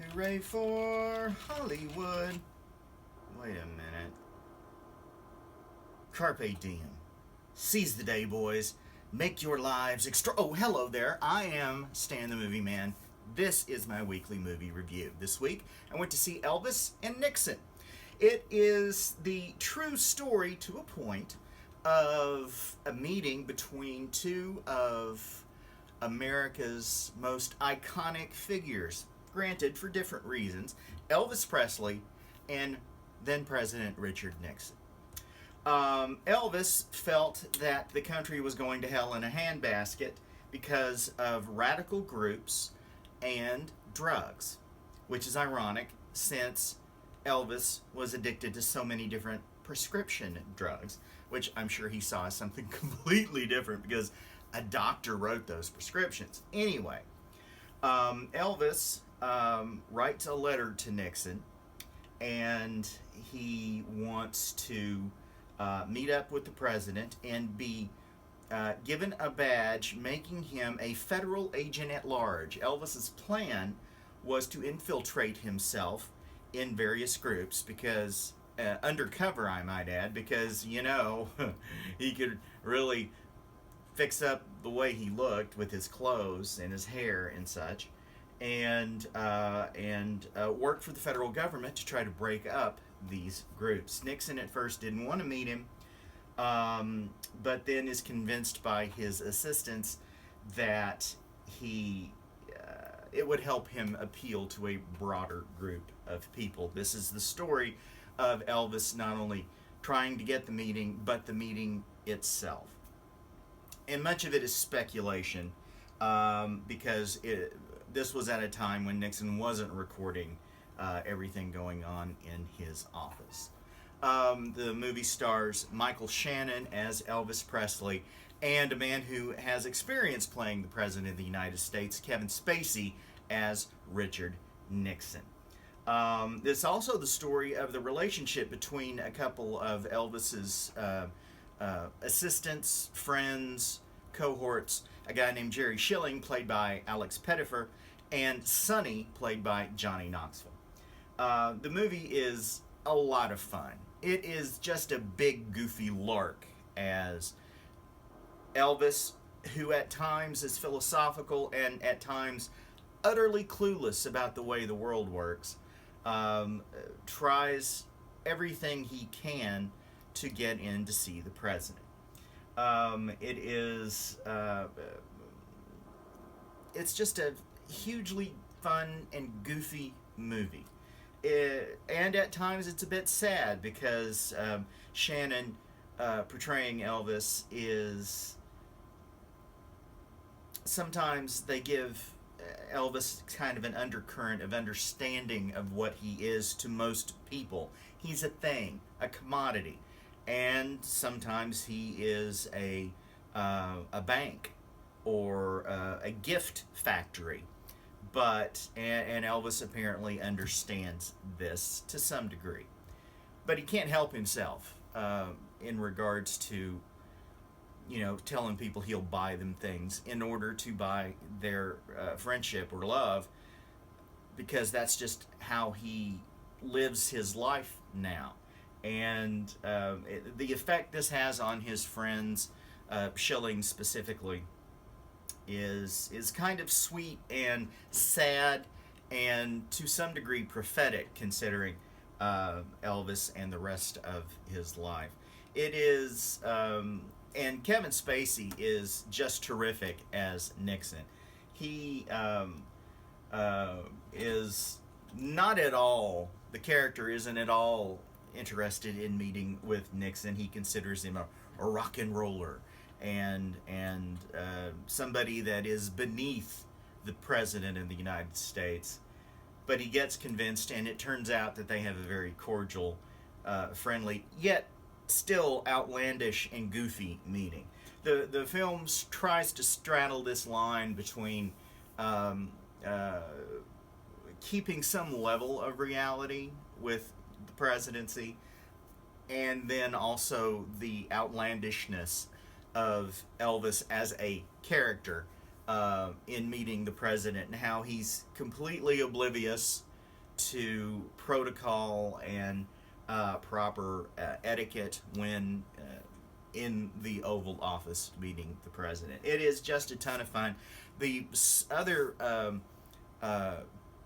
Hooray for Hollywood. Wait a minute. Carpe diem. Seize the day, boys. Make your lives extra. Oh, hello there. I am Stan the Movie Man. This is my weekly movie review. This week, I went to see Elvis and Nixon. It is the true story, to a point, of a meeting between two of America's most iconic figures, granted for different reasons, Elvis Presley and then President Richard Nixon. Elvis felt that the country was going to hell in a handbasket because of radical groups and drugs, which is ironic since Elvis was addicted to so many different prescription drugs, which I'm sure he saw as something completely different because a doctor wrote those prescriptions. Anyway, Elvis writes a letter to Nixon, and he wants to meet up with the president and be given a badge making him a federal agent at large. Elvis's plan was to infiltrate himself in various groups because undercover, I might add, because he could really fix up the way he looked with his clothes and his hair and such, and work for the federal government to try to break up these groups. Nixon at first didn't want to meet him, but then is convinced by his assistants that it would help him appeal to a broader group of people. This is the story of Elvis not only trying to get the meeting, but the meeting itself. And much of it is speculation, because this was at a time when Nixon wasn't recording everything going on in his office. The movie stars Michael Shannon as Elvis Presley and a man who has experience playing the President of the United States, Kevin Spacey, as Richard Nixon. It's also the story of the relationship between a couple of Elvis's assistants, friends, cohorts, a guy named Jerry Schilling, played by Alex Pettyfer, and Sonny, played by Johnny Knoxville. The movie is a lot of fun. It is just a big, goofy lark as Elvis, who at times is philosophical and at times utterly clueless about the way the world works, tries everything he can to get in to see the president. It's just a hugely fun and goofy movie. And at times it's a bit sad because Shannon portraying Elvis is, sometimes they give Elvis kind of an undercurrent of understanding of what he is to most people. He's a thing, a commodity, and sometimes he is a bank or a gift factory. And Elvis apparently understands this to some degree, but he can't help himself in regards to telling people he'll buy them things in order to buy their friendship or love, because that's just how he lives his life now. And the effect this has on his friends, Schilling specifically, is kind of sweet and sad and to some degree prophetic, considering Elvis and the rest of his life. It is, and Kevin Spacey is just terrific as Nixon. He is not at all, the character isn't at all interested in meeting with Nixon. He considers him a rock and roller and somebody that is beneath the President of the United States. But he gets convinced, and it turns out that they have a very cordial, friendly, yet still outlandish and goofy meeting. The film tries to straddle this line between keeping some level of reality with the presidency, and then also the outlandishness of Elvis as a character in meeting the president, and how he's completely oblivious to protocol and proper etiquette when in the Oval Office meeting the president. It is just a ton of fun. The other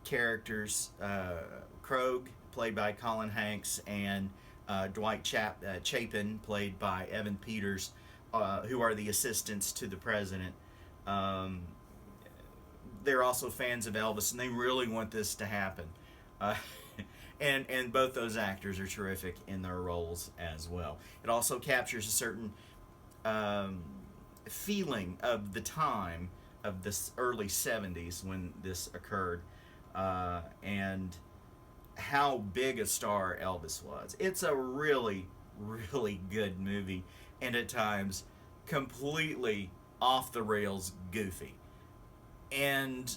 characters, Krog, played by Colin Hanks, and Dwight Chapin, played by Evan Peters, who are the assistants to the president. They're also fans of Elvis, and they really want this to happen. And both those actors are terrific in their roles as well. It also captures a certain feeling of the time of this early 70s when this occurred, and how big a star Elvis was. It's a really, really good movie, and at times completely off the rails goofy. And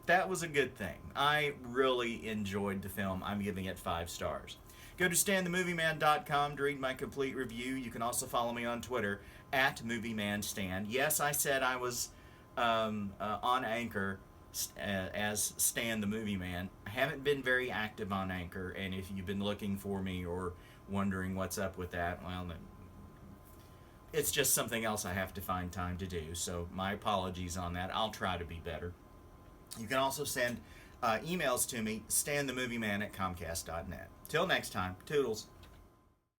that was a good thing. I really enjoyed the film. I'm giving it 5 stars. Go to StanTheMovieMan.com to read my complete review. You can also follow me on Twitter at MovieManStan. Yes, I said I was on Anchor as Stan the Movie Man. I haven't been very active on Anchor, and if you've been looking for me or wondering what's up with that, well, it's just something else I have to find time to do. So my apologies on that. I'll try to be better. You can also send emails to me, stanthemovieman@comcast.net. Till next time, toodles.